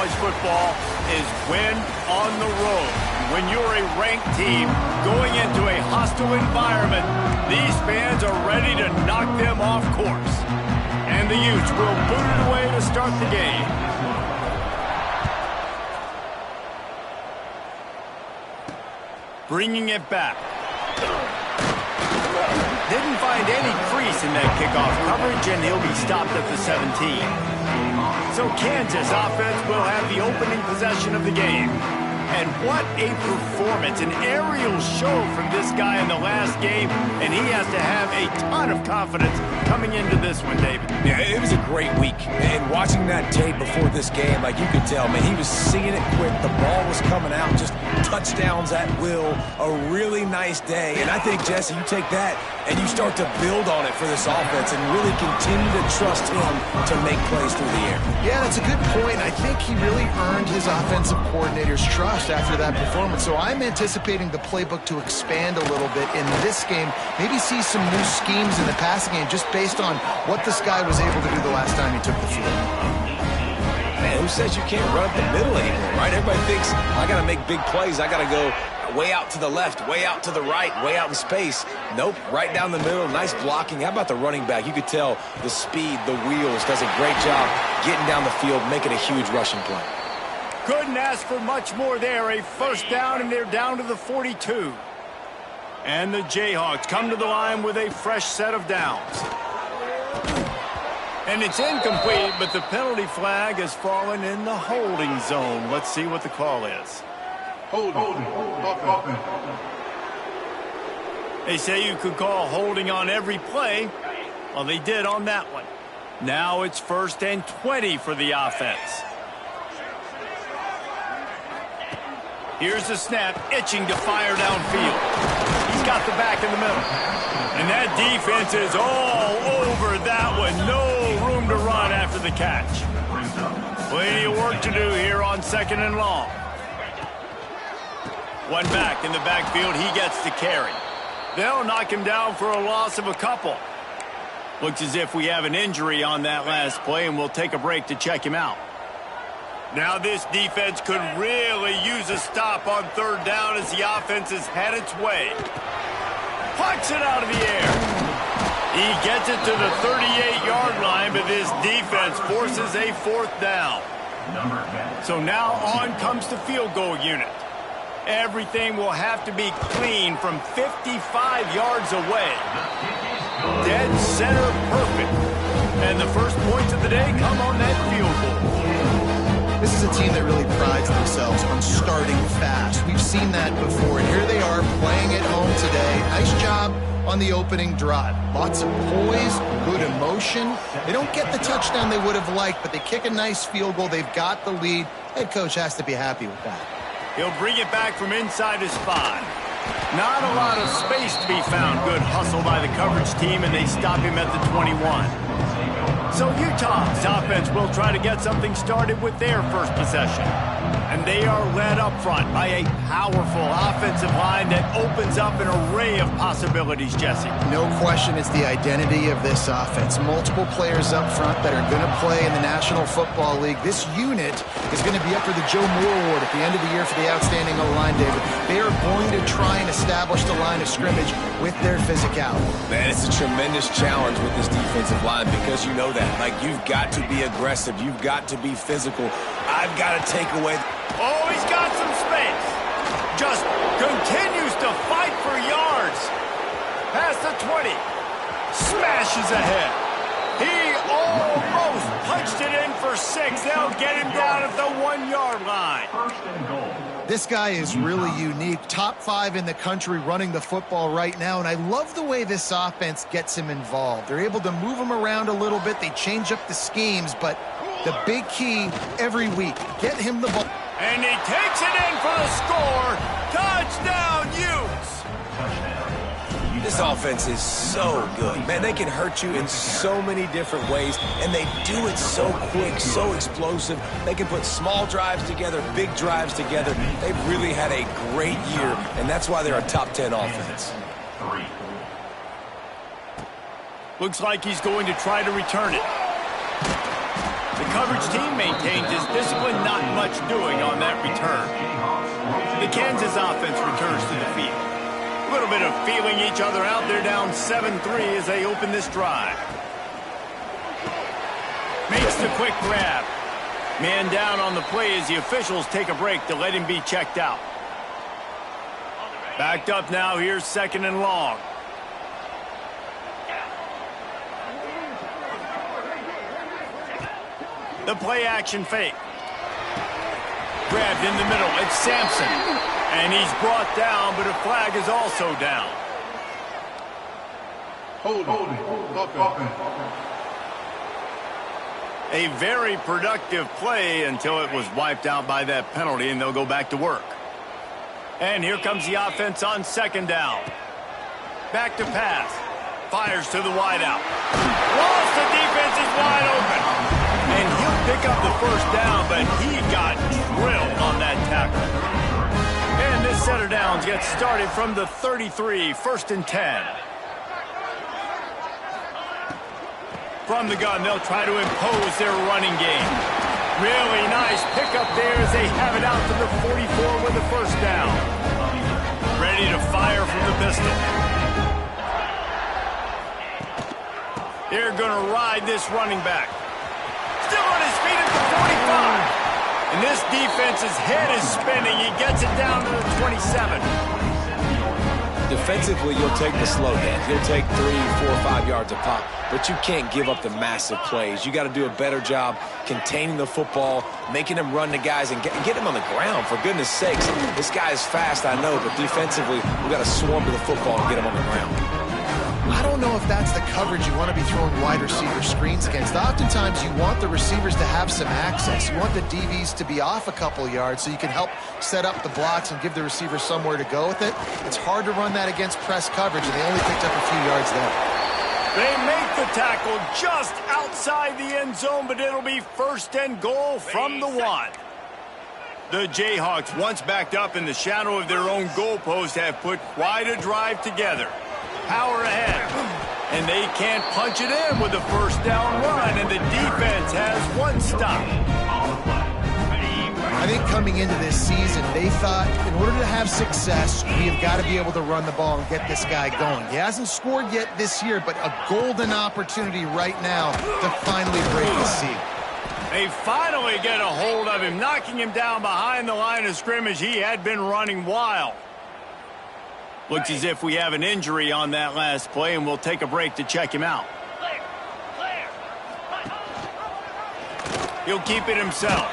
college football is win on the road. When you're a ranked team going into a hostile environment, these fans are ready to knock them off course. And the Utes will boot it away to start the game. Bringing it back. Didn't find any crease in that kickoff coverage, and he'll be stopped at the 17. So Kansas offense will have the opening possession of the game. And what a performance, an aerial show from this guy in the last game, and he has to have a ton of confidence coming into this one, David. Yeah, it was a great week. And watching that tape before this game, like you could tell, man, he was seeing it quick. The ball was coming out, just touchdowns at will. A really nice day. And I think, Jesse, you take that and you start to build on it for this offense and really continue to trust him to make plays through the air. Yeah, that's a good point. I think he really earned his offensive coordinator's trust after that performance. So I'm anticipating the playbook to expand a little bit in this game. Maybe see some new schemes in the passing game just based on what this guy was able to do the last time he took the field. Man, who says you can't run up the middle anymore, right? Everybody thinks, I got to make big plays. I got to go way out to the left, way out to the right, way out in space. Nope, right down the middle, nice blocking. How about the running back? You could tell the speed, the wheels, does a great job getting down the field, making a huge rushing play. Couldn't ask for much more there. A first down, and they're down to the 42. And the Jayhawks come to the line with a fresh set of downs. And it's incomplete, but the penalty flag has fallen in the holding zone. Let's see what the call is. They say you could call holding on every play. Well, they did on that one. Now it's 1st and 20 for the offense. Here's the snap, itching to fire downfield. He's got the back in the middle. And that defense is all over that one. No room to run after the catch. Plenty of work to do here on 2nd and long. One back in the backfield, he gets to carry. They'll knock him down for a loss of a couple. Looks as if we have an injury on that last play, and we'll take a break to check him out. Now this defense could really use a stop on 3rd down as the offense has had its way. Plucks it out of the air. He gets it to the 38-yard line, but this defense forces a 4th down. So now on comes the field goal unit. Everything will have to be clean from 55 yards away. Dead center perfect. And the first points of the day come on that field goal. This is a team that really prides themselves on starting fast. We've seen that before, and here they are playing at home today. Nice job on the opening drive. Lots of poise, good emotion. They don't get the touchdown they would have liked, but they kick a nice field goal. They've got the lead. Head coach has to be happy with that. He'll bring it back from inside his 5. Not a lot of space to be found. Good hustle by the coverage team, and they stop him at the 21. So Utah's offense will try to get something started with their first possession. And they are led up front by a powerful offensive line that opens up an array of possibilities, Jesse. No question it's the identity of this offense. Multiple players up front that are going to play in the National Football League. This unit is going to be up for the Joe Moore Award at the end of the year for the outstanding O-line, David. They are going to try and establish the line of scrimmage with their physicality. Man, it's a tremendous challenge with this defensive line because you know that. Like, you've got to be aggressive. You've got to be physical. I've got to take away. Oh, he's got some space. Just continues to fight for yards. Past the 20. Smashes ahead. He almost punched it in for 6. They'll get him down at the 1-yard line. This guy is really unique. Top 5 in the country running the football right now, and I love the way this offense gets him involved. They're able to move him around a little bit. They change up the schemes, but the big key every week, get him the ball. And he takes it in for the score. Touchdown, Utes. This offense is so good. Man, they can hurt you in so many different ways, and they do it so quick, so explosive. They can put small drives together, big drives together. They've really had a great year, and that's why they're a top 10 offense. Looks like he's going to try to return it. The coverage team maintains his discipline, not much that return. The Kansas offense returns to the field. A little bit of feeling each other out. They're down 7-3 as they open this drive. Makes the quick grab. Man down on the play as the officials take a break to let him be checked out. Backed up now. Here's 2nd and long. The play action fake. Grabbed in the middle. It's Sampson. And he's brought down, but a flag is also down. Hold it. A very productive play until it was wiped out by that penalty, and they'll go back to work. And here comes the offense on 2nd down. Back to pass. Fires to the wideout. Lost, the defense is wide open. And he'll pick up the first down, but he got drilled on that tackle. And this set of downs gets started from the 33, 1st and 10. From the gun, they'll try to impose their running game. Really nice pickup there as they have it out to the 44 with the first down. Ready to fire from the pistol. They're going to ride this running back. Still on his feet at the 45. And this defense's head is spinning. He gets it down to the 27. Defensively, you'll take the slow dance. You'll take 3, 4, 5 yards a pop, but you can't give up the massive plays. You got to do a better job containing the football, making them run the guys, and get them on the ground. For goodness sakes, this guy is fast, I know, but defensively, we got to swarm to the football and get him on the ground. I don't know if that's the coverage you want to be throwing wide receiver screens against. Oftentimes, you want the receivers to have some access. You want the DBs to be off a couple yards so you can help set up the blocks and give the receiver somewhere to go with it. It's hard to run that against press coverage, and they only picked up a few yards there. They make the tackle just outside the end zone, but it'll be 1st and goal from the 1. The Jayhawks, once backed up in the shadow of their own goalpost, have put quite a drive together. Power ahead, and they can't punch it in with a first down run, and the defense has one stop. I think coming into this season, they thought in order to have success, we have got to be able to run the ball and get this guy going. He hasn't scored yet this year, but a golden opportunity right now to finally break the seal. They finally get a hold of him, knocking him down behind the line of scrimmage. He had been running wild. Looks as if we have an injury on that last play, and we'll take a break to check him out. He'll keep it himself.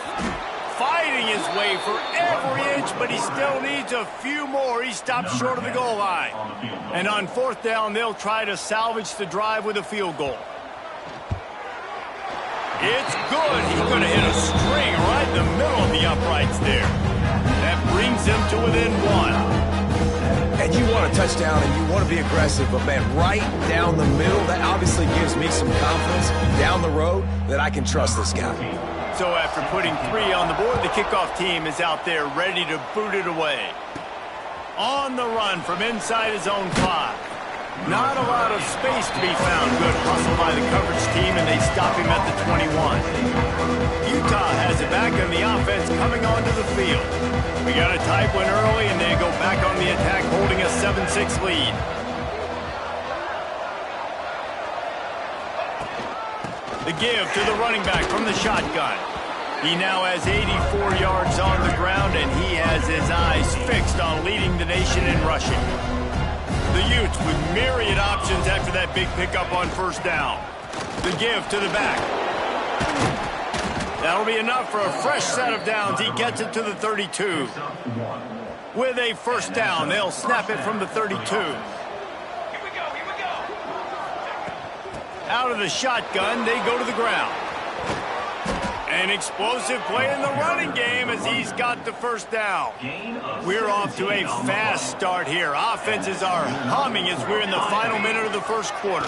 Fighting his way for every inch, but he still needs a few more. He stops short of the goal line. And on 4th down, they'll try to salvage the drive with a field goal. It's good. He's going to hit a string right in the middle of the uprights there. That brings him to within 1. And you want a touchdown and you want to be aggressive, but man, right down the middle, that obviously gives me some confidence down the road that I can trust this guy. So after putting 3 on the board, the kickoff team is out there ready to boot it away. On the run from inside his own 5. Not a lot of space to be found. Good hustle by the coverage team, and they stop him at the 21. Utah has it back on the offense coming onto the field. We got a tight one early, and they go back on the attack, holding a 7-6 lead. The give to the running back from the shotgun. He now has 84 yards on the ground, and he has his eyes fixed on leading the nation in rushing. The Utes with myriad options after that big pickup on 1st down. The give to the back. That'll be enough for a fresh set of downs. He gets it to the 32. With a 1st down, they'll snap it from the 32. Out of the shotgun, they go to the ground. An explosive play in the running game as he's got the 1st down. We're off to a fast start here. Offenses are humming as we're in the final minute of the 1st quarter.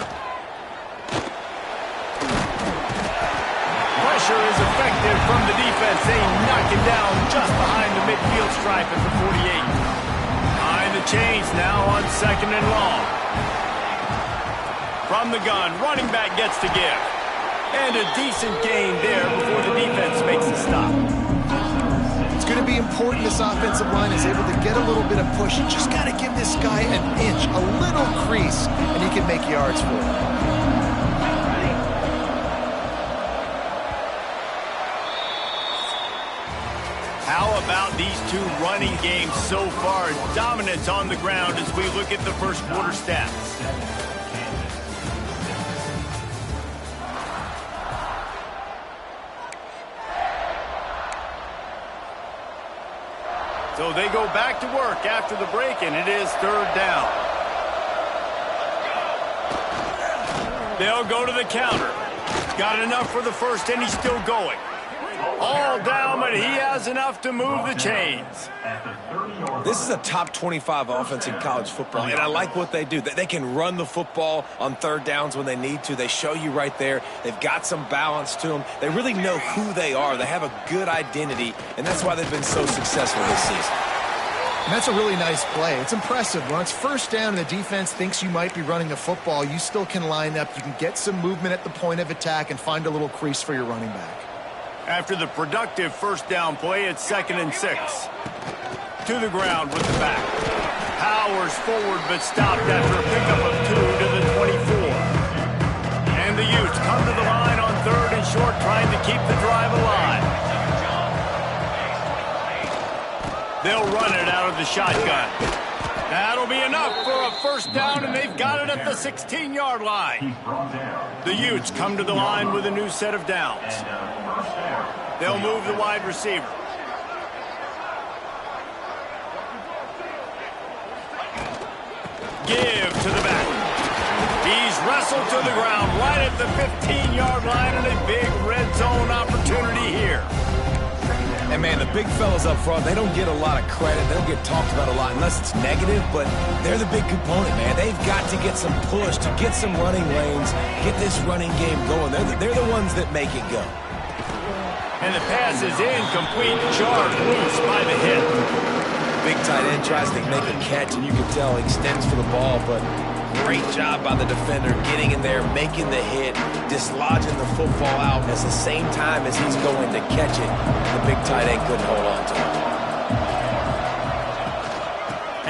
Pressure is effective from the defense. They knock him down just behind the midfield stripe at the 48. Behind the chains now on 2nd and long. From the gun, running back gets to give. And a decent gain there before the defense makes a stop. It's going to be important this offensive line is able to get a little bit of push. You just got to give this guy an inch, a little crease, and he can make yards for it. How about these two running games so far? Dominance on the ground as we look at the first quarter stats. So they go back to work after the break, and it is third down. They'll go to the counter. Got enough for the first, and he's still going. All down, but he has enough to move the chains. This is a top 25 offense in college football, and I like what they do. They can run the football on third downs when they need to. They show you right there. They've got some balance to them. They really know who they are. They have a good identity, and that's why they've been so successful this season. And that's a really nice play. It's impressive. When it's first down and the defense thinks you might be running the football, you still can line up. You can get some movement at the point of attack and find a little crease for your running back. After the productive first down play, it's 2nd and 6. To the ground with the back. Powers forward, but stopped after a pickup of 2 to the 24. And the Utes come to the line on 3rd and short, trying to keep the drive alive. They'll run it out of the shotgun. That'll be enough for a first down, and they've got it at the 16-yard line. The Utes come to the line with a new set of downs. They'll move the wide receiver. Give to the back. He's wrestled to the ground right at the 15-yard line, and a big red zone opportunity here. And, man, the big fellas up front, they don't get a lot of credit. They don't get talked about a lot unless it's negative, but they're the big component, man. They've got to get some push, to get some running lanes, get this running game going. They're the ones that make it go. And the pass is incomplete, jarred loose by the hit. Big tight end tries to make a catch, and you can tell he extends for the ball, but great job by the defender getting in there, making the hit, dislodging the football out at the same time as he's going to catch it. The big tight end couldn't hold on to it.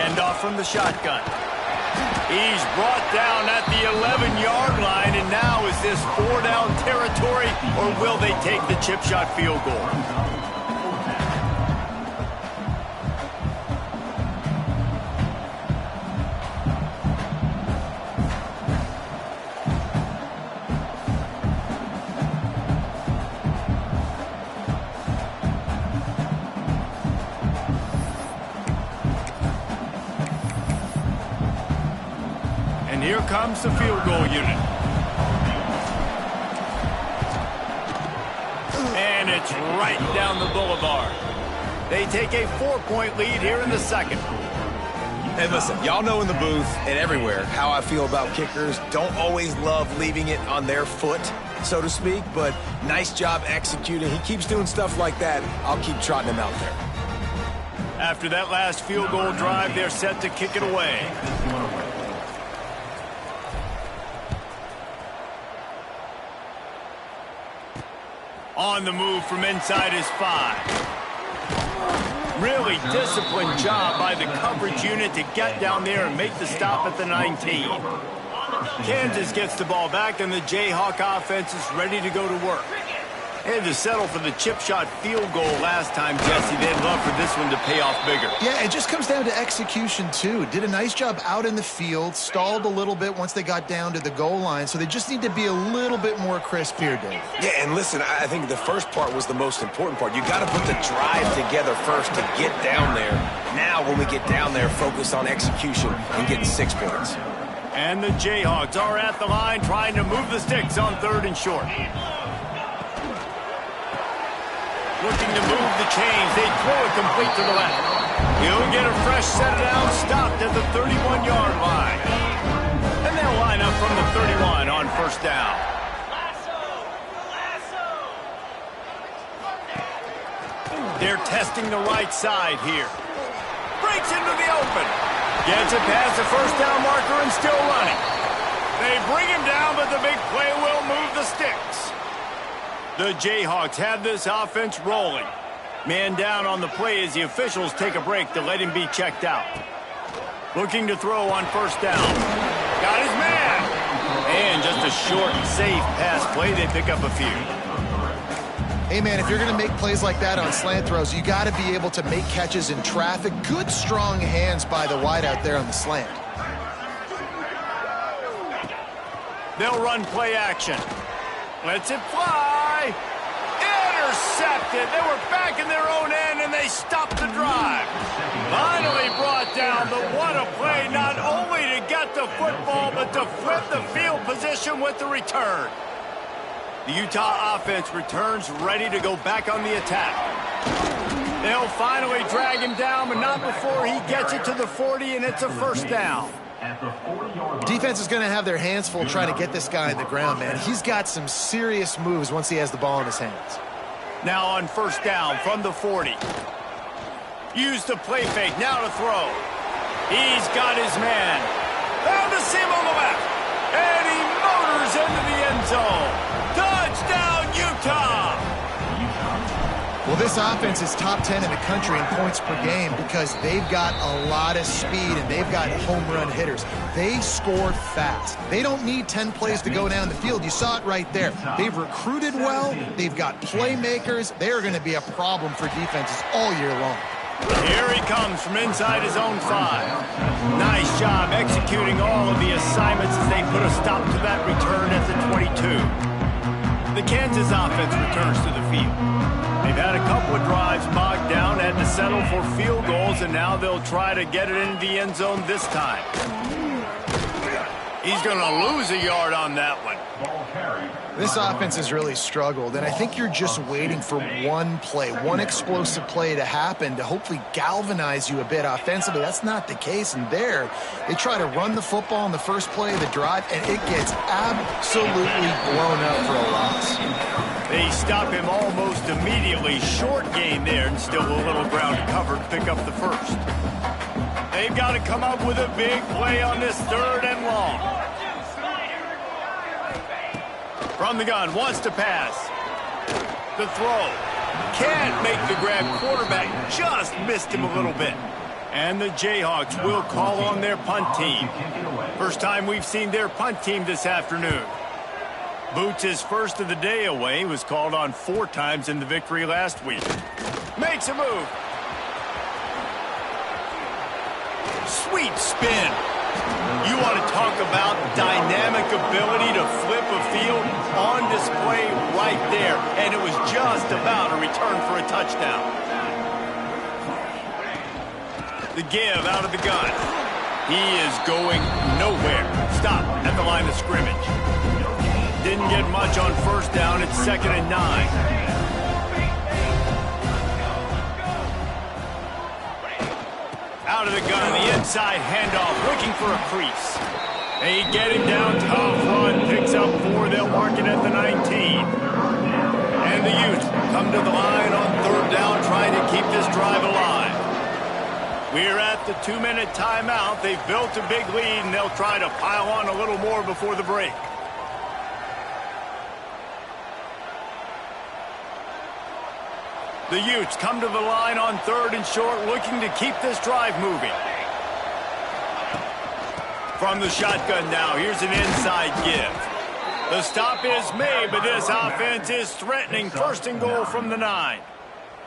Hand off from the shotgun. He's brought down at the 11-yard line, and now is this 4-down territory, or will they take the chip shot field goal? Here comes the field goal unit. And it's right down the boulevard. They take a 4-point lead here in the second. Hey, listen, y'all know in the booth and everywhere how I feel about kickers. Don't always love leaving it on their foot, so to speak, but nice job executing. He keeps doing stuff like that. I'll keep trotting him out there. After that last field goal drive, they're set to kick it away. On the move from inside his 5. Really disciplined job by the coverage unit to get down there and make the stop at the 19. Kansas gets the ball back, and the Jayhawk offense is ready to go to work. They had to settle for the chip shot field goal last time, Jesse. They'd love for this one to pay off bigger. Yeah, it just comes down to execution, too. Did a nice job out in the field, stalled a little bit once they got down to the goal line, so they just need to be a little bit more crisp here, Dave. Yeah, and listen, I think the first part was the most important part. You got to put the drive together first to get down there. Now, when we get down there, focus on execution and getting 6 points. And the Jayhawks are at the line trying to move the sticks on 3rd and short. Looking to move the chains. They throw it complete to the left. He'll get a fresh set down, stopped at the 31-yard line. And they'll line up from the 31 on first down. They're testing the right side here. Breaks into the open. Gets it past the first down marker and still running. They bring him down, but the big play will move the sticks. The Jayhawks have this offense rolling. Man down on the play as the officials take a break to let him be checked out. Looking to throw on first down. Got his man. And just a short, safe pass play. They pick up a few. Hey, man, if you're going to make plays like that on slant throws, you got to be able to make catches in traffic. Good, strong hands by the wide out there on the slant. They'll run play action. Lets it fly. Intercepted. They were back in their own end, and they stopped the drive. Finally brought down, but what a play, not only to get the football, but to flip the field position with the return. The Utah offense returns ready to go back on the attack. They'll finally drag him down, but not before he gets it to the 40, and it's a first down. Defense is going to have their hands full trying to get this guy in the ground, man. He's got some serious moves once he has the ball in his hands. Now on first down from the 40. Use the play fake, now to throw. He's got his man. Found a seam on the left. And he motors into the end zone. Touchdown, Utah! Well, this offense is top 10 in the country in points per game because they've got a lot of speed and they've got home run hitters. They score fast. They don't need 10 plays to go down the field. You saw it right there. They've recruited well. They've got playmakers. They are going to be a problem for defenses all year long. Here he comes from inside his own 5. Nice job executing all of the assignments as they put a stop to that return at the 22. The Kansas offense returns to the field. They've had a couple of drives bogged down, had to settle for field goals, and now they'll try to get it into the end zone this time. He's going to lose a yard on that one. This offense has really struggled, and I think you're just waiting for one play, one explosive play to happen to hopefully galvanize you a bit offensively. That's not the case, and there they try to run the football in the first play of the drive, and it gets absolutely blown up for a loss. They stop him almost immediately. Short gain there, and still a little ground to cover to pick up the first. They've got to come up with a big play on this 3rd and long. From the gun, wants to pass. The throw. Can't make the grab. Quarterback just missed him a little bit. And the Jayhawks will call on their punt team. First time we've seen their punt team this afternoon. Boots' first of the day away, was called on 4 times in the victory last week. Makes a move. Sweet spin. You want to talk about dynamic ability to flip a field on display right there. And it was just about a return for a touchdown. The give out of the gun. He is going nowhere. Stop at the line of scrimmage. Didn't get much on first down. It's 2nd and 9. Out of the gun, the inside handoff, looking for a crease. They get him down, tough run, picks up 4, they'll mark it at the 19. And the Utes come to the line on 3rd down, trying to keep this drive alive. We're at the 2-minute timeout. They've built a big lead, and they'll try to pile on a little more before the break. The Utes come to the line on 3rd and short, looking to keep this drive moving. From the shotgun now, here's an inside give. The stop is made, but this offense is threatening. 1st and goal from the 9.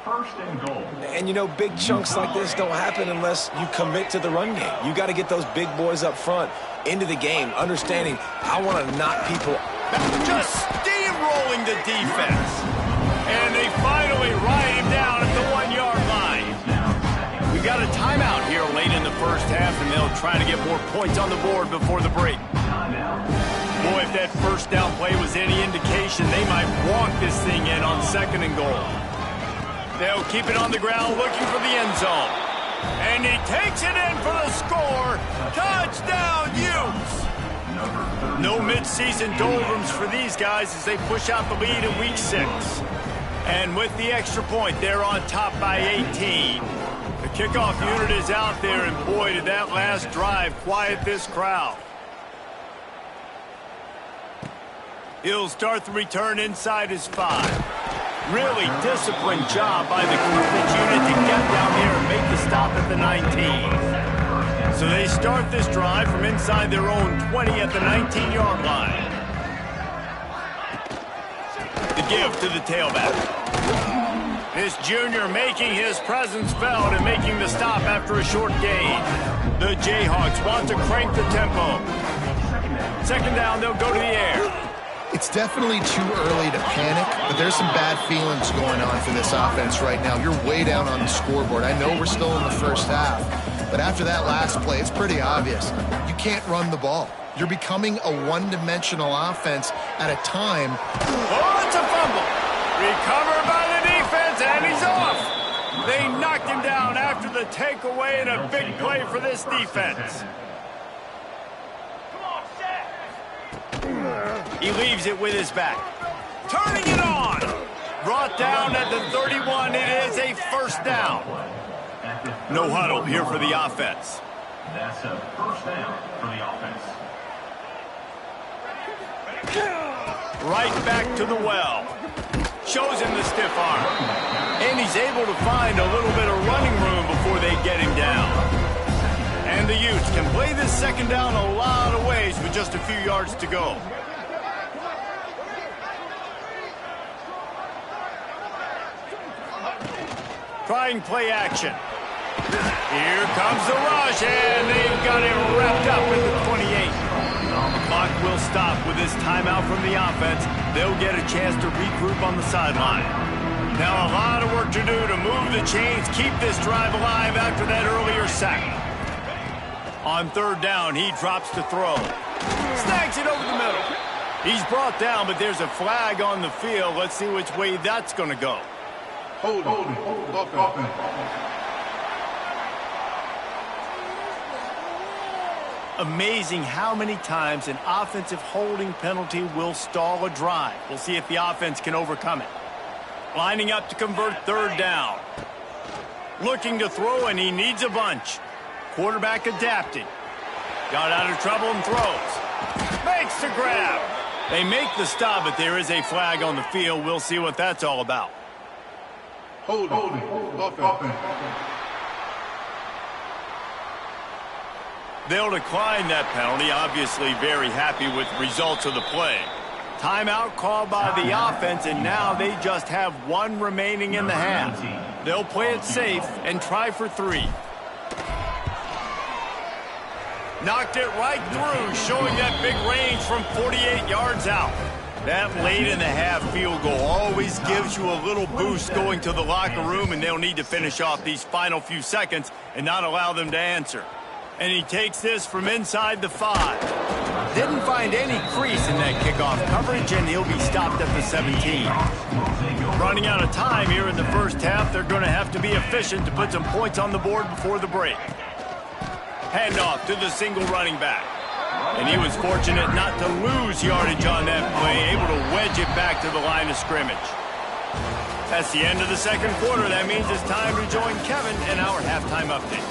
1st and goal. And, you know, big chunks like this don't happen unless you commit to the run game. You got to get those big boys up front into the game, understanding I want to knock people. Just steamrolling the defense. And they finally ride him down at the 1-yard line. We got a timeout here late in the first half, and they'll try to get more points on the board before the break. Boy, if that first down play was any indication, they might walk this thing in on 2nd and goal. They'll keep it on the ground looking for the end zone. And he takes it in for the score. Touchdown, Utes! No midseason doldrums for these guys as they push out the lead in week 6. And with the extra point, they're on top by 18. The kickoff unit is out there, and boy, did that last drive quiet this crowd. He'll start the return inside his 5. Really disciplined job by the coverage unit to get down there and make the stop at the 19. So they start this drive from inside their own 20 at the 19-yard line. The give to the tailback. This junior making his presence felt and making the stop after a short gain. The Jayhawks want to crank the tempo. Second down, they'll go to the air. It's definitely too early to panic, but there's some bad feelings going on for this offense right now. You're way down on the scoreboard. I know we're still in the first half, but after that last play, it's pretty obvious. You can't run the ball. You're becoming a one-dimensional offense at a time. Oh, it's a fumble. Recovered by the defense, and he's off. They knocked him down after the takeaway, and a big play for this defense. He leaves it with his back. Turning it on. Brought down at the 31. It is a first down. No huddle here for the offense. That's a first down for the offense. Right back to the well. Shows him the stiff arm. And he's able to find a little bit of running room before they get him down. And the Utes can play this second down a lot of ways with just a few yards to go. Trying play action. Here comes the rush, and they've got him wrapped up at the 28. The clock will stop with this timeout from the offense. They'll get a chance to regroup on the sideline. Now a lot of work to do to move the chains, keep this drive alive after that earlier sack. On third down, he drops to throw. Snags it over the middle. He's brought down, but there's a flag on the field. Let's see which way that's going to go. Hold on. Amazing how many times an offensive holding penalty will stall a drive. We'll see if the offense can overcome it. Lining up to convert third down. Looking to throw, and he needs a bunch. Quarterback adapting. Got out of trouble and throws. Makes the grab. They make the stop, but there is a flag on the field. We'll see what that's all about. Hold on. They'll decline that penalty, obviously very happy with the results of the play. Timeout called by the offense, and now they just have one remaining in the half. They'll play it safe and try for 3. Knocked it right through, showing that big range from 48 yards out. That late in the half field goal always gives you a little boost going to the locker room, and they'll need to finish off these final few seconds and not allow them to answer. And he takes this from inside the 5. Didn't find any crease in that kickoff coverage, and he'll be stopped at the 17. Running out of time here in the first half, they're going to have to be efficient to put some points on the board before the break. Handoff to the single running back. And he was fortunate not to lose yardage on that play, able to wedge it back to the line of scrimmage. That's the end of the second quarter. That means it's time to join Kevin in our halftime update.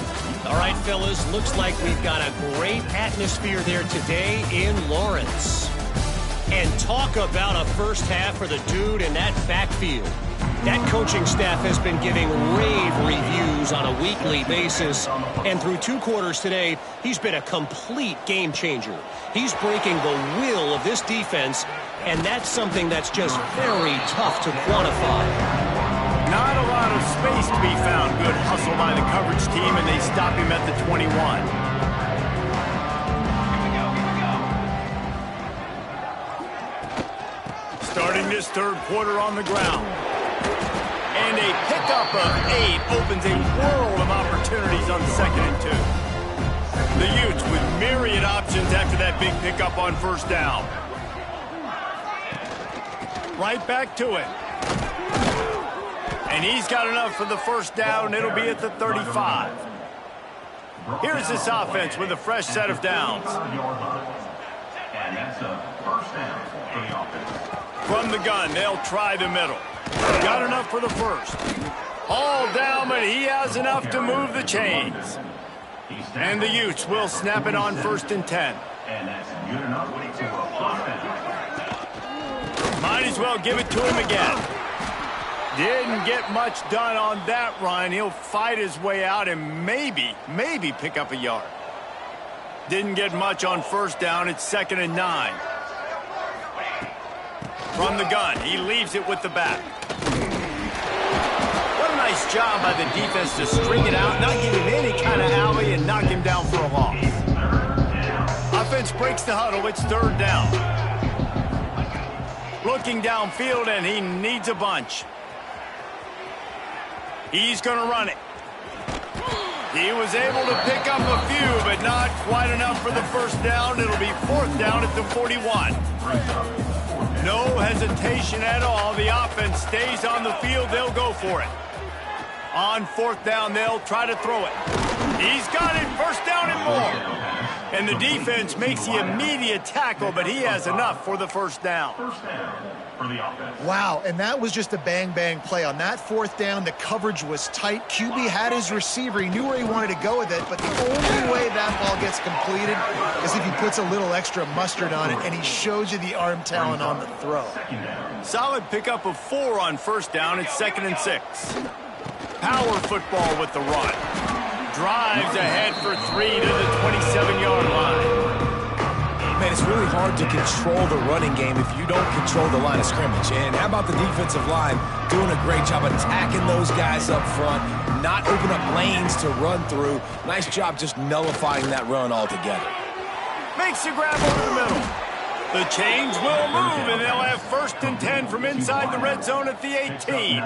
All right, fellas, looks like we've got a great atmosphere there today in Lawrence. And talk about a first half for the dude in that backfield. That coaching staff has been giving rave reviews on a weekly basis. And through 2 quarters today, he's been a complete game changer. He's breaking the will of this defense, and that's something that's just very tough to quantify. Not a lot of space to be found. Good hustle by the coverage team, and they stop him at the 21. Starting this third quarter on the ground. And a pickup of 8 opens a world of opportunities on 2nd and 2. The Utes with myriad options after that big pickup on first down. Right back to it. And he's got enough for the first down. It'll be at the 35. Here's this offense with a fresh set of downs. And that's a first down for the offense. From the gun, they'll try the middle. Got enough for the first. All down, but he has enough to move the chains. And the Utes will snap it on 1st and 10. And that's good enough for a first down. Might as well give it to him again. Didn't get much done on that run. He'll fight his way out and maybe pick up a yard. Didn't get much on first down. It's 2nd and 9. From the gun, he leaves it with the back. What a nice job by the defense to string it out, not give him any kind of alley, and knock him down for a loss. Offense breaks the huddle. It's 3rd down. Looking downfield, and he needs a bunch. He's going to run it. He was able to pick up a few, but not quite enough for the first down. It'll be 4th down at the 41. No hesitation at all. The offense stays on the field. They'll go for it. On 4th down, they'll try to throw it. He's got it. 1st down and more. And the defense makes the immediate tackle, but he has enough for the 1st down. Wow, and that was just a bang-bang play. On that 4th down, the coverage was tight. QB had his receiver. He knew where he wanted to go with it, but the only way that ball gets completed is if he puts a little extra mustard on it, and he shows you the arm talent on the throw. Solid pickup of 4 on 1st down. It's 2nd and 6. Power football with the run. Drives ahead for 3 to the 27-yard line. Man, it's really hard to control the running game if you don't control the line of scrimmage. And how about the defensive line doing a great job attacking those guys up front, not open up lanes to run through. Nice job just nullifying that run altogether. Makes the grab over the middle. The chains will move, and they'll have 1st and 10 from inside the red zone at the 18.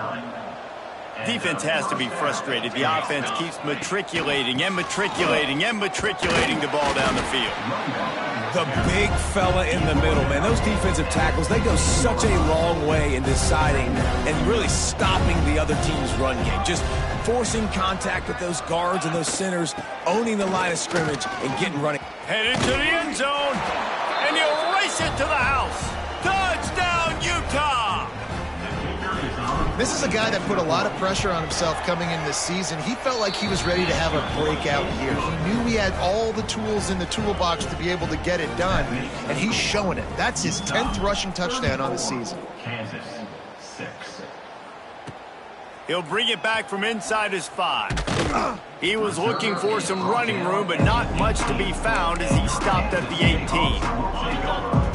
Defense has to be frustrated. The offense keeps matriculating and matriculating and matriculating the ball down the field. The big fella in the middle, man. Those defensive tackles, they go such a long way in deciding and really stopping the other team's run game. Just forcing contact with those guards and those centers, owning the line of scrimmage and getting running. Headed to the end zone, and he'll race it to the house. Touchdown, Utah! This is a guy that put a lot of pressure on himself coming in this season. He felt like he was ready to have a breakout year. He knew he had all the tools in the toolbox to be able to get it done, and he's showing it. That's his 10th rushing touchdown on the season. Kansas, 6. He'll bring it back from inside his 5. He was looking for some running room, but not much to be found as he stopped at the 18.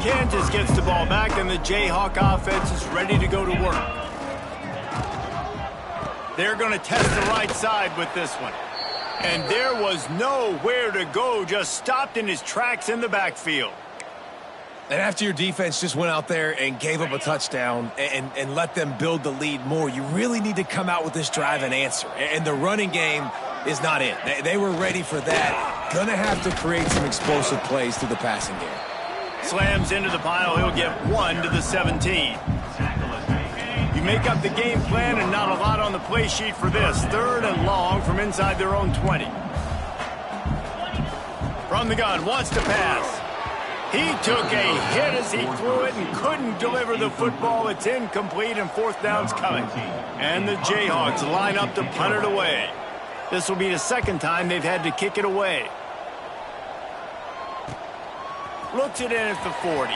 Kansas gets the ball back, and the Jayhawk offense is ready to go to work. They're going to test the right side with this one. And there was nowhere to go, just stopped in his tracks in the backfield. And after your defense just went out there and gave up a touchdown and let them build the lead more, you really need to come out with this drive and answer. And the running game is not in. They were ready for that. Going to have to create some explosive plays through the passing game. Slams into the pile. He'll get 1 to the 17. You make up the game plan and not a lot on the play sheet for this. 3rd and long from inside their own 20. From the gun, wants to pass. He took a hit as he threw it and couldn't deliver the football. It's incomplete, and 4th down's coming. And the Jayhawks line up to punt it away. This will be the 2nd time they've had to kick it away. Looks it in at the 40.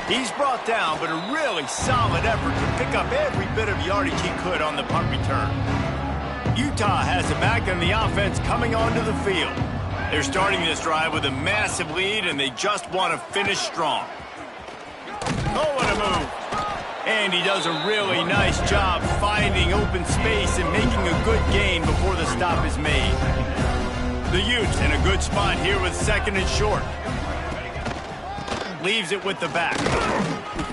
He's brought down, but a really solid effort to pick up every bit of yardage he could on the punt return. Utah has it back, and the offense coming onto the field. They're starting this drive with a massive lead, and they just want to finish strong. Oh, what a move. And he does a really nice job finding open space and making a good gain before the stop is made. The Utes in a good spot here with 2nd and short. Leaves it with the back.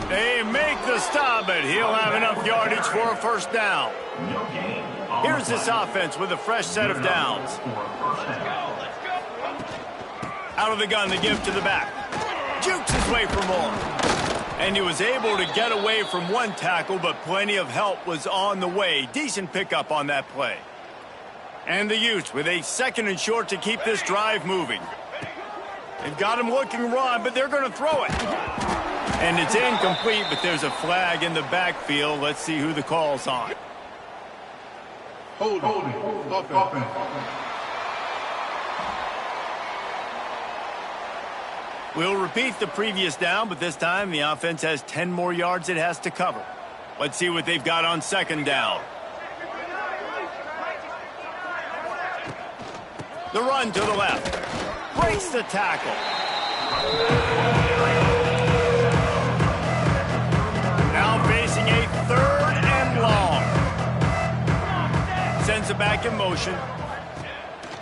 They make the stop, but he'll have enough yardage for a 1st down. Here's this offense with a fresh set of downs. Out of the gun, the give to the back. Jukes his way for more. And he was able to get away from one tackle, but plenty of help was on the way. Decent pickup on that play. And the Utes with a 2nd and short to keep this drive moving. They've got him looking run, but they're going to throw it. And it's incomplete, but there's a flag in the backfield. Let's see who the call's on. Hold offense. We'll repeat the previous down, but this time the offense has 10 more yards it has to cover. Let's see what they've got on second down. The run to the left. Breaks the tackle. Now facing a third and long. Sends it back in motion.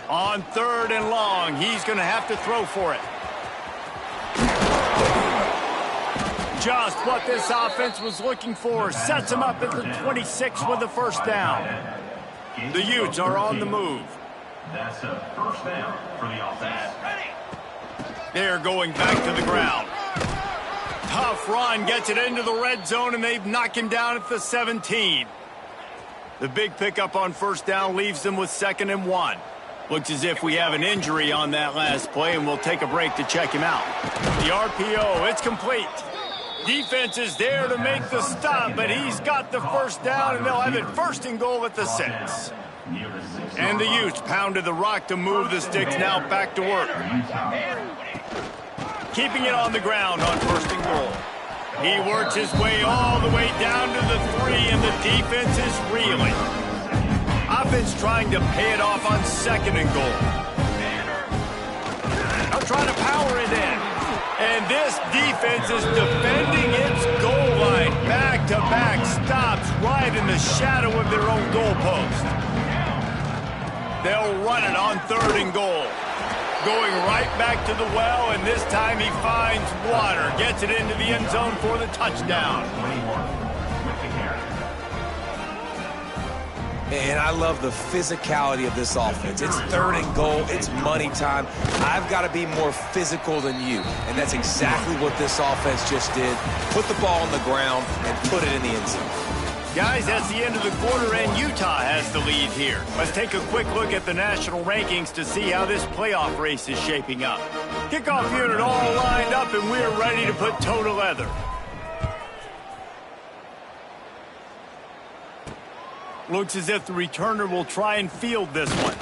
On third and long, he's going to have to throw for it. Just what this offense was looking for. Sets him up at the 26 with the first down. The Utes are on the move. That's a first down for the offense. They're going back to the ground. Tough run, gets it into the red zone, and they've knocked him down at the 17. The big pickup on first down leaves them with 2nd and 1. Looks as if we have an injury on that last play, and we'll take a break to check him out. The RPO, it's complete. Defense is there to make the stop, but he's got the first down, and they'll have it 1st and goal at the 6. And the Utes pounded the rock to move the sticks, now back to work. Keeping it on the ground on 1st and goal. He works his way all the way down to the 3, and the defense is reeling. Offense trying to pay it off on 2nd and goal. Now trying to power it in. And this defense is defending its goal line. Back-to-back stops right in the shadow of their own goalpost. They'll run it on 3rd and goal. Going right back to the well, and this time he finds water. Gets it into the end zone for the touchdown. And I love the physicality of this offense. It's 3rd and goal. It's money time. I've got to be more physical than you. And that's exactly what this offense just did. Put the ball on the ground and put it in the end zone. Guys, that's the end of the quarter, and Utah has the lead here. Let's take a quick look at the national rankings to see how this playoff race is shaping up. Kickoff unit all lined up, and we're ready to put toe to leather. Looks as if the returner will try and field this one.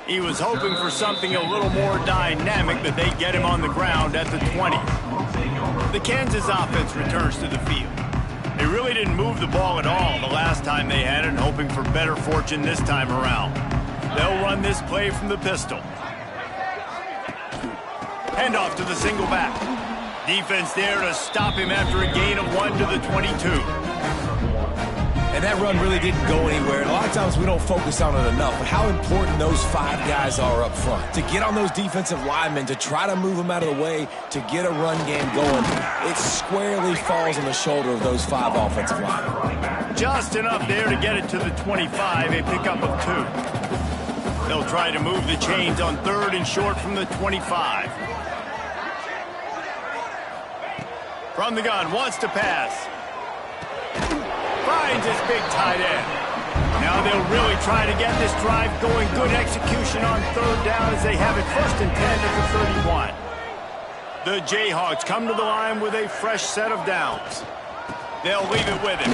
He was hoping for something a little more dynamic, but they get him on the ground at the 20. The Kansas offense returns to the field. They really didn't move the ball at all the last time they had it, hoping for better fortune this time around. They'll run this play from the pistol. Handoff to the single back. Defense there to stop him after a gain of 1 to the 22. And that run really didn't go anywhere. And a lot of times we don't focus on it enough, but how important those 5 guys are up front. To get on those defensive linemen, to try to move them out of the way, to get a run game going, it squarely falls on the shoulder of those 5 offensive linemen. Just enough there to get it to the 25, a pickup of 2. They'll try to move the chains on 3rd and short from the 25. From the gun, wants to pass. Finds his big tight end. Now they'll really try to get this drive going. Good execution on 3rd down as they have it 1st and 10 at the 31. The Jayhawks come to the line with a fresh set of downs. They'll leave it with him.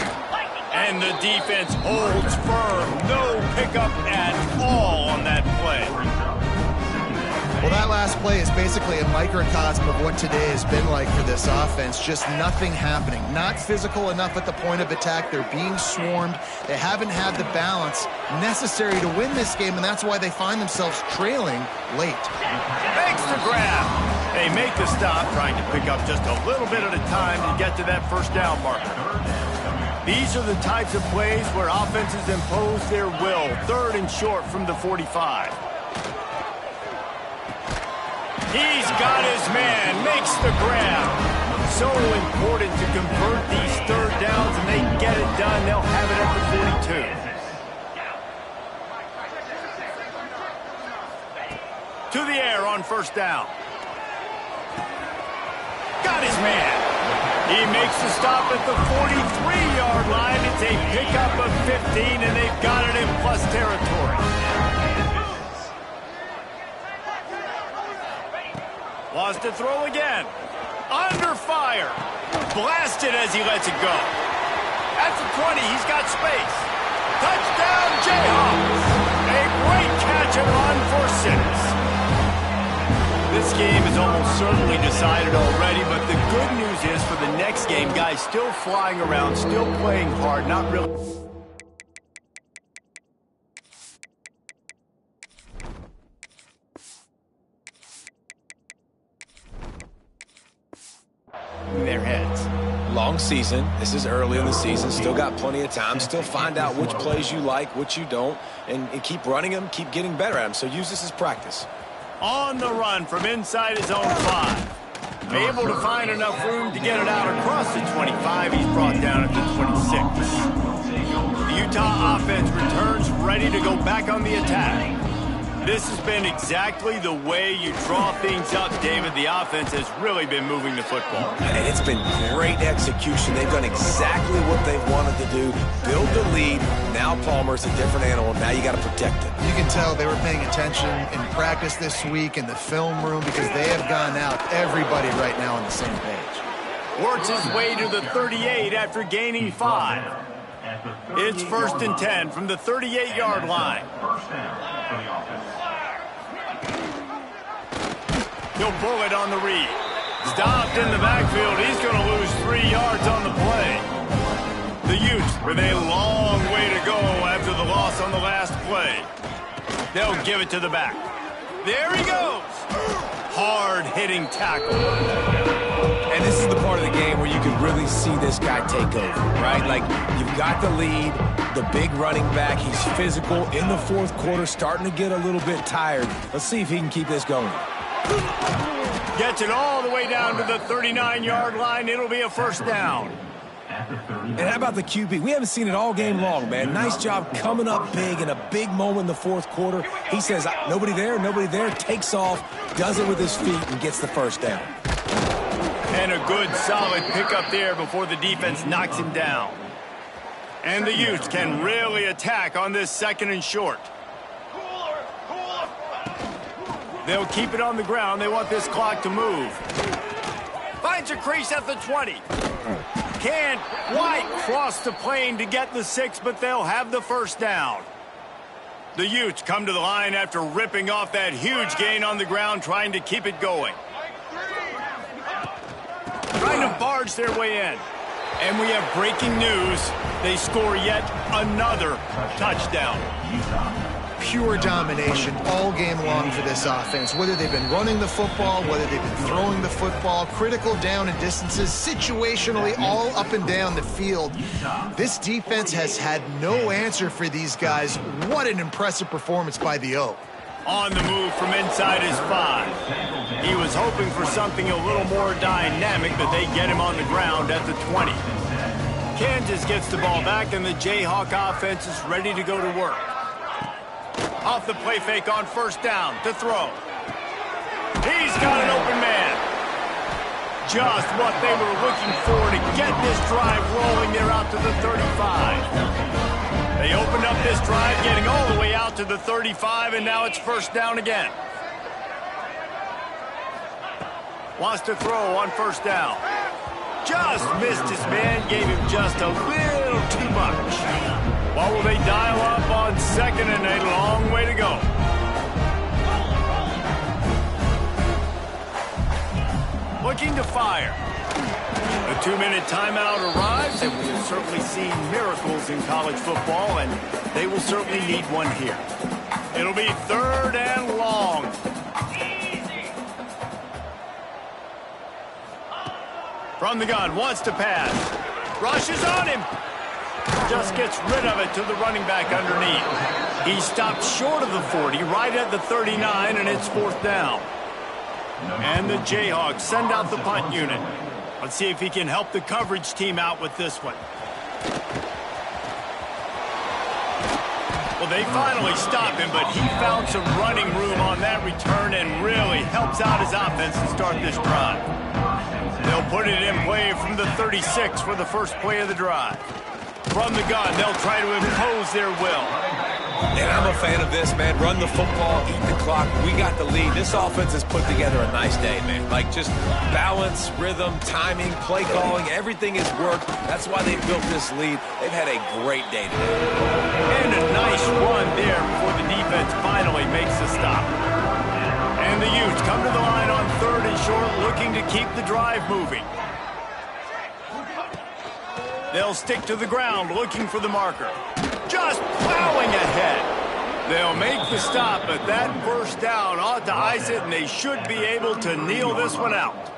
And the defense holds firm. No pickup at all on that play. Well, that last play is basically a microcosm of what today has been like for this offense. Just nothing happening. Not physical enough at the point of attack. They're being swarmed. They haven't had the balance necessary to win this game, and that's why they find themselves trailing late. Makes the grab. They make the stop, trying to pick up just a little bit at a time to get to that 1st down marker. These are the types of plays where offenses impose their will. 3rd and short from the 45. He's got his man, makes the grab. So important to convert these 3rd downs, and they get it done. They'll have it at the 42. To the air on 1st down. Got his man. He makes the stop at the 43-yard line. It's a pickup of 15, and they've got it in plus territory. Wants to throw again. Under fire. Blasted as he lets it go. At the 20, he's got space. Touchdown, Jayhawks. A great catch and run for 6. This This game is almost certainly decided already, but the good news is for the next game, guys still flying around, still playing hard, not really... their heads. Long season. This is early in the season. Still got plenty of time. Still find out which plays you like, which you don't, and keep running them, keep getting better at them. So use this as practice. On the run from inside his own 5. Able to find enough room to get it out across the 25. He's brought down at the 26. The Utah offense returns ready to go back on the attack. This has been exactly the way you draw things up, David. The offense has really been moving the football. And it's been great execution. They've done exactly what they wanted to do. Build the lead. Now Palmer's a different animal. Now you got to protect it. You can tell they were paying attention in practice this week in the film room because they have gone out, everybody right now on the same page. Works his way to the 38 after gaining 5. It's 1st and 10 from the 38-yard line. First down for the offense. He'll pull it on the read. Stopped in the backfield. He's going to lose 3 yards on the play. The Utes with a long way to go after the loss on the last play. They'll give it to the back. There he goes. Hard-hitting tackle. And this is the part of the game where you can really see this guy take over, right? Like, you've got the lead, the big running back. He's physical in the fourth quarter, starting to get a little bit tired. Let's see if he can keep this going. Gets it all the way down to the 39-yard line. It'll be a first down. And how about the QB? We haven't seen it all game long, man. Nice job coming up big in a big moment in the fourth quarter. He says, nobody there, takes off, does it with his feet, and gets the first down. And a good, solid pickup there before the defense knocks him down. And the Utes can really attack on this 2nd and short. They'll keep it on the ground. They want this clock to move. Finds a crease at the 20. Can't quite cross the plane to get the 6, but they'll have the first down. The Utes come to the line after ripping off that huge gain on the ground, trying to keep it going. Trying to barge their way in. And we have breaking news. They score yet another touchdown. Pure domination all game long for this offense. Whether they've been running the football, whether they've been throwing the football, critical down and distances, situationally all up and down the field. This defense has had no answer for these guys. What an impressive performance by the Oak. On the move from inside his 5. He was hoping for something a little more dynamic, but they get him on the ground at the 20. Kansas gets the ball back, and the Jayhawk offense is ready to go to work. Off the play fake on first down to throw. He's got an open man. Just what they were looking for to get this drive rolling. They're out to the 35. They opened up this drive, getting all the way out to the 35, and now it's first down again. Wants to throw on first down. Just missed his man, gave him just a little too much. What will they dial up on 2nd and a long way to go? Looking to fire. The 2-minute timeout arrives, and we've certainly seen miracles in college football, and they will certainly need one here. It'll be 3rd and long. From the gun, wants to pass. Rushes on him. Just gets rid of it to the running back underneath. He stopped short of the 40, right at the 39, and it's 4th down. And the Jayhawks send out the punt unit. Let's see if he can help the coverage team out with this one. Well, they finally stop him, but he found some running room on that return and really helps out his offense to start this drive. They'll put it in play from the 36 for the first play of the drive. From the gun, they'll try to impose their will. And I'm a fan of this, man. Run the football, eat the clock. We got the lead. This offense has put together a nice day, man. Like, just balance, rhythm, timing, play calling, everything has worked. That's why they built this lead. They've had a great day today. And a nice run there before the defense finally makes the stop. And the Utes come to the line on short, looking to keep the drive moving. They'll stick to the ground, looking for the marker. Just plowing ahead. They'll make the stop, but that first down ought to ice it, and they should be able to kneel this one out.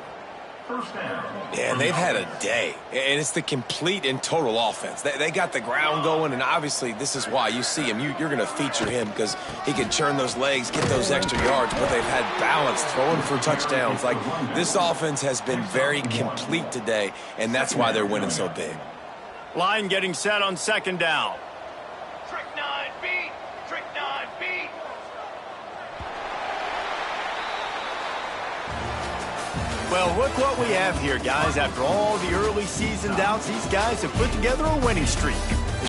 First down. Yeah, and they've had a day, and it's the complete and total offense. They got the ground going, and obviously this is why you see him. You're going to feature him because he can churn those legs, get those extra yards, but they've had balance, throwing for touchdowns. Like, this offense has been very complete today, and that's why they're winning so big. Line getting set on second down. Trick 9 beat. Trick 9 beat. Well, look what we have here, guys. After all the early season doubts, these guys have put together a winning streak.